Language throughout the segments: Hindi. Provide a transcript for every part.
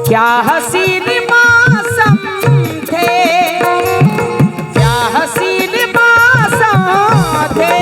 क्या हसीन मौसम थे, क्या हसीन मौसम थे,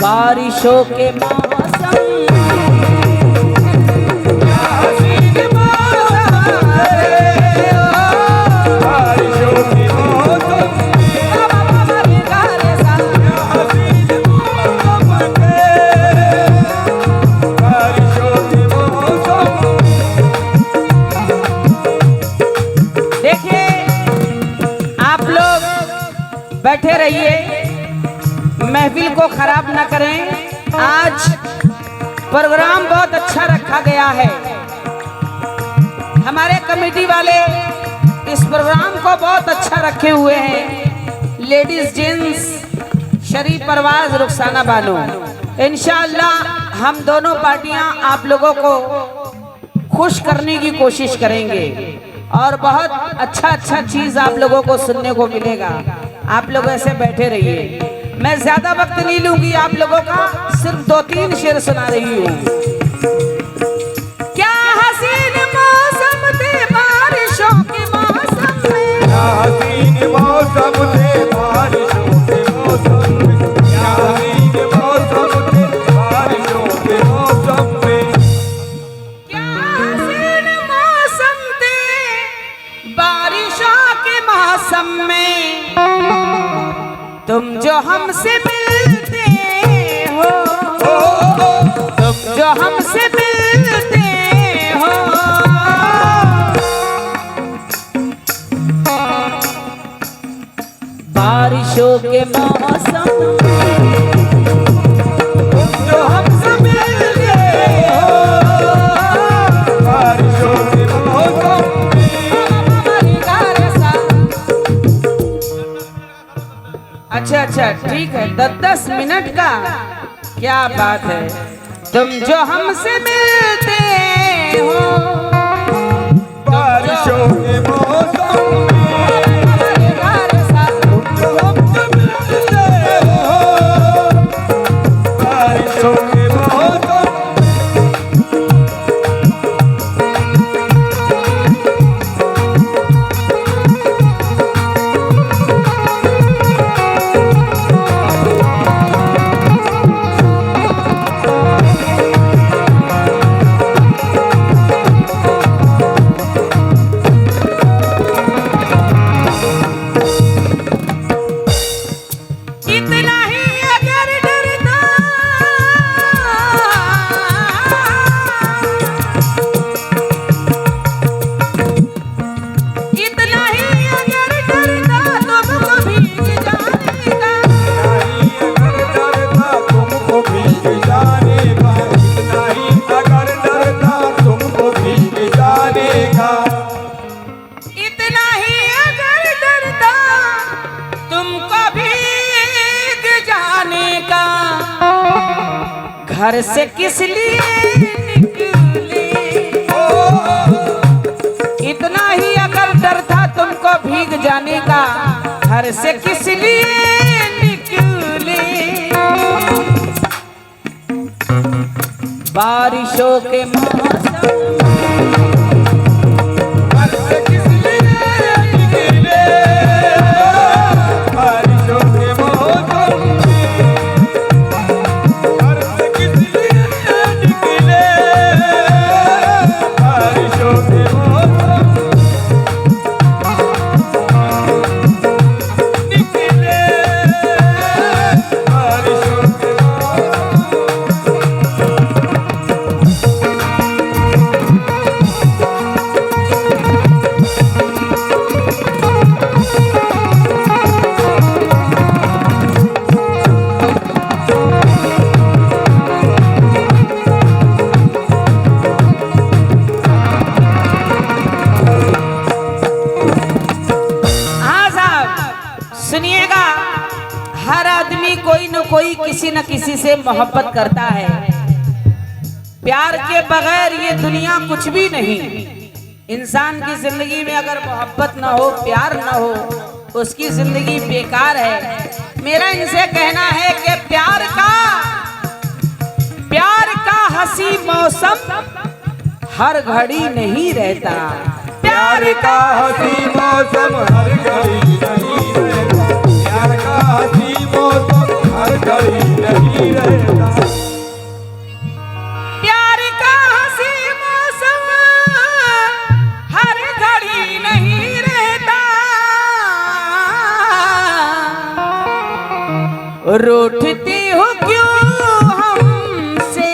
बारिशों के मौसम, क्या हसीन मौसम थे, बारिशों के मौसम, बैठे रहिए, महफिल को खराब ना करें। आज प्रोग्राम बहुत अच्छा रखा गया है। हमारे कमेटी वाले इस प्रोग्राम को बहुत अच्छा रखे हुए हैं। लेडीज जेंट्स शरीफ परवाज रुखसाना बानो, इंशाअल्लाह हम दोनों पार्टियां आप लोगों को खुश करने की कोशिश करेंगे और बहुत अच्छा चीज आप लोगों को सुनने को मिलेगा। आप लोग ऐसे बैठे रहिए, मैं ज्यादा वक्त नहीं लूंगी आप लोगों का, सिर्फ 2-3 शेर सुना रही हूँ। क्या हसीन मौसम थे बारिशों के मौसम में, क्या हसीन मौसम थे बारिशों के मौसम में, क्या हसीन मौसम थे बारिशों के मौसम में, क्या हसीन मौसम थे बारिशों के मौसम में, तुम जो हमसे मिलते हो, तुम जो हमसे मिलते हो, बारिशों के मौसम, तुम जो हमसे मिलते हो, बारिशों के मौसम। अच्छा ठीक है, 10 मिनट का क्या बात है। तुम जो हमसे मिलते हो बारिशों के मौसम में, तुम जो हमसे मिलते हो बारिशों के मौसम। घर से किस लिए निकले, इतना ही अगर डर था तुमको भीग जाने का, घर से किस लिए निकले, बारिशों के मौसम, घर से किस लिए निकले, बारिशों के मौसम, कोई किसी न किसी से मोहब्बत करता है। प्यार के बगैर ये दुनिया कुछ भी नहीं। इंसान की जिंदगी में अगर मोहब्बत ना हो, प्यार ना हो, उसकी जिंदगी बेकार है। मेरा इनसे कहना है कि प्यार का हंसी मौसम हर घड़ी नहीं रहता। प्यार का हंसी मौसम हर घड़ी नहीं रहता। प्यार का हंसी मौसम हर घड़ी नहीं रहता। प्यार का हंसी मौसम हर घड़ी नहीं रहता। रूठते हो क्यों हमसे,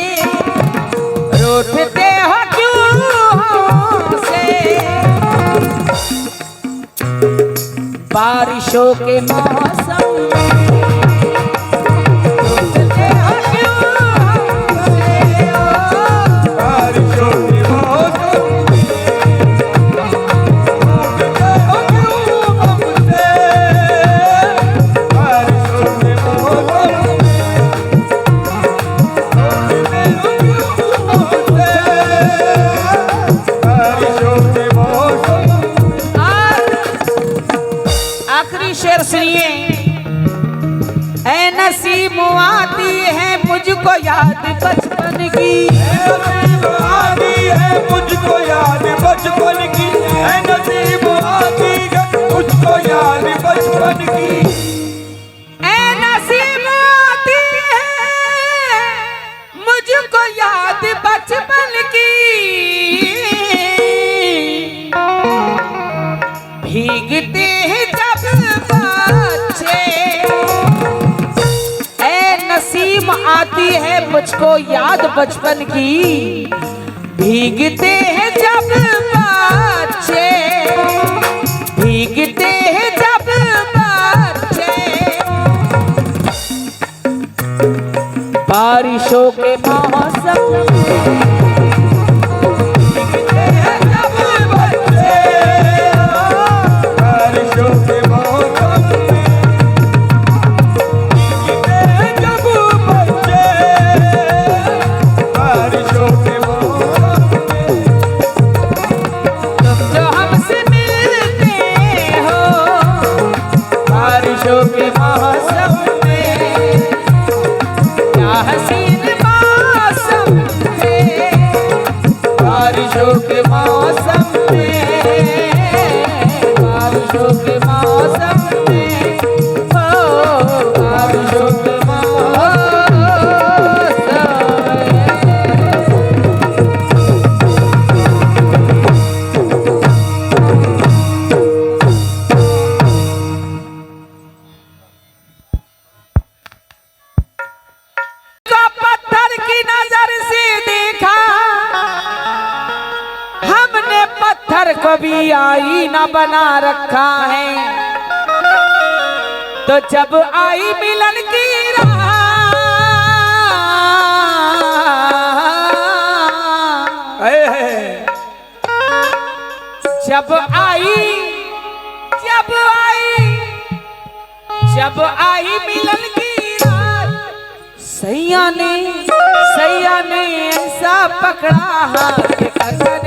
रूठते हो क्यों हमसे, बारिशों के मौसम में रूठते हो क्यों हमसे, बारिशों के मौसम रूठते हो क्यों हमसे। बारिशों के मौसम आखिरी शेर सुनिए। ऐ नसीब आती है मुझको याद बचपन की, आती है मुझको याद बचपन की। ऐ नसीब आती है मुझको याद बचपन की। ऐ नसीब आती है मुझको याद बचपन की। भीगते हैं जब बच्चे, ऐ नसीम आती है मुझको याद बचपन की। भीगते हैं जब बच्चे, भीगते हैं जब बच्चे, बारिशों के मौसम कभी आईना बना रखा है, तो जब आई मिलन की राह, जब आई मिलन की रात, सैया ने ऐसा पकड़ा हाथ के कंगन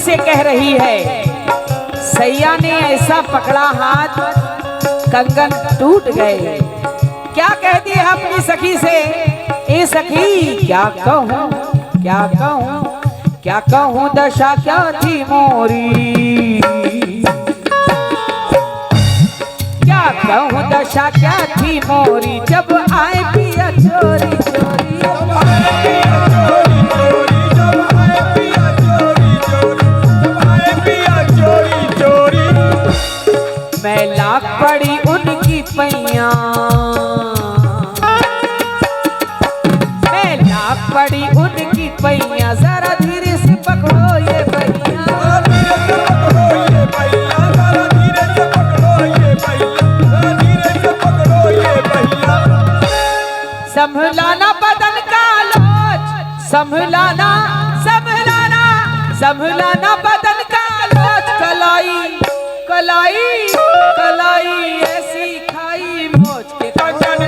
से कह रही है, सैया ने ऐसा पकड़ा हाथ कंगन टूट गए। क्या कह दिया अपनी सखी से, ए सखी क्या कहूँ क्या कहूँ क्या कहूँ दशा क्या थी मोरी, क्या कहूँ दशा क्या थी मोरी, जब आए पिया चोरी चोरी, मैं लाग पड़ी उनकी पैया, मैं लाग पड़ी उनकी पैया, जरा धीरे से पकड़ो ये भैया, संभलाना बदन का लोच, संभलाना संभलाना संभलाना बदन का लोच, कलाई कलाई कलाई ऐसी खाई मोच के कंगन,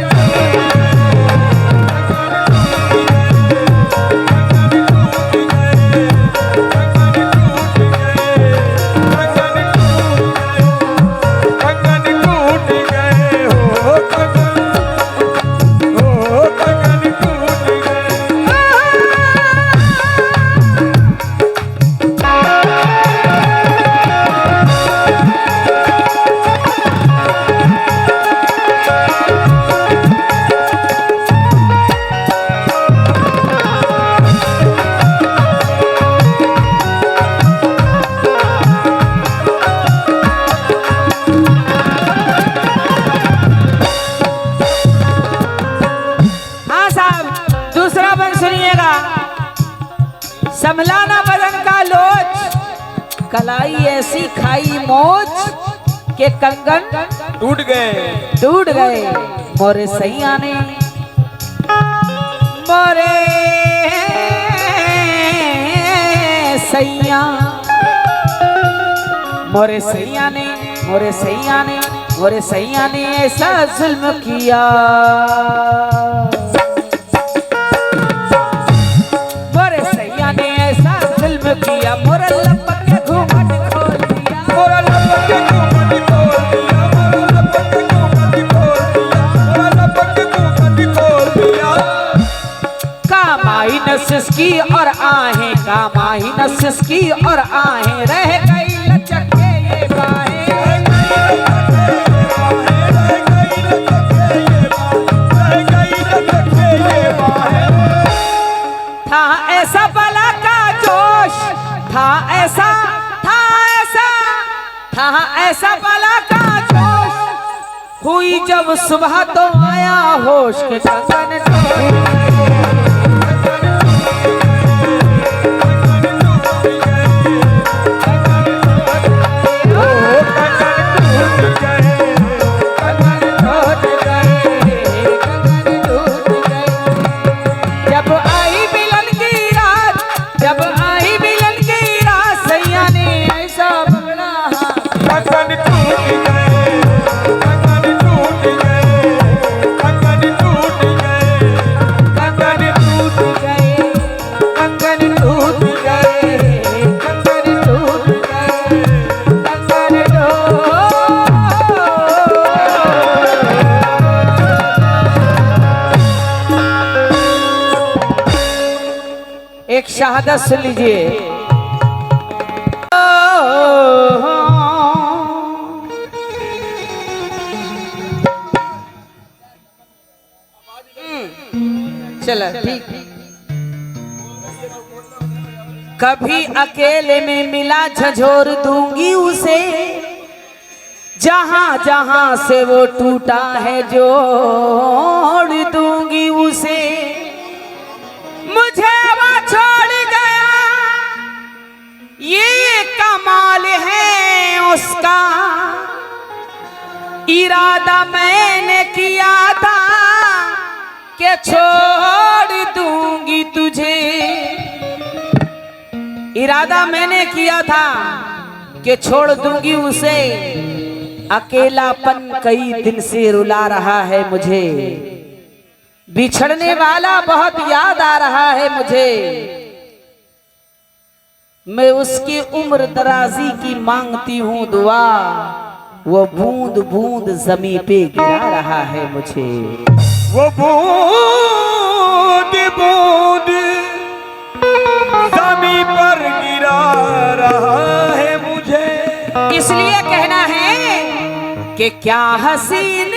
संभलाना बदन का लोच, कलाई ऐसी खाई मोच के कंगन टूट गए मोरे सैया ने, मोरे सैया, मोरे सैया ने, मोरे सैया ने, मोरे सैया ने ऐसा जुल्म किया, किया मोरा लपक के घूमट खोल दिया, मोरा लपक के घूमट खोल दिया, मोरा लपक के घूमट खोल दिया, मोरा लपक के घूमट खोल दिया, कामाई नसिसकी और आहें, कामाई नसिसकी और आहें, रह गई लचक के ये बाहें, था ऐसा बला का जोश, था ऐसा ऐसा बला का जोश, हुई जब सुबह तो आया होश के कंगन एक शहादत सुन लीजिए। चलो ठीक। कभी अकेले में मिला झंझोर दूंगी उसे, जहां जहां से वो टूटा है जोड़ दूंगी उसे। मुझे वो छोड़ गया ये कमाल है उसका, इरादा मैंने किया था कि छोड़ दूंगी तुझे। इरादा मैंने किया था कि छोड़ दूंगी उसे, अकेलापन कई दिन से रुला रहा है मुझे, बिछड़ने वाला बहुत याद आ रहा है मुझे। मैं उसकी उम्र दराजी की मांगती हूँ दुआ, वो बूंद बूंद जमी पे गिरा रहा है मुझे। वो बूंद बूंद ज़मीं पर गिरा रहा है मुझे। इसलिए कहना है कि क्या हसीन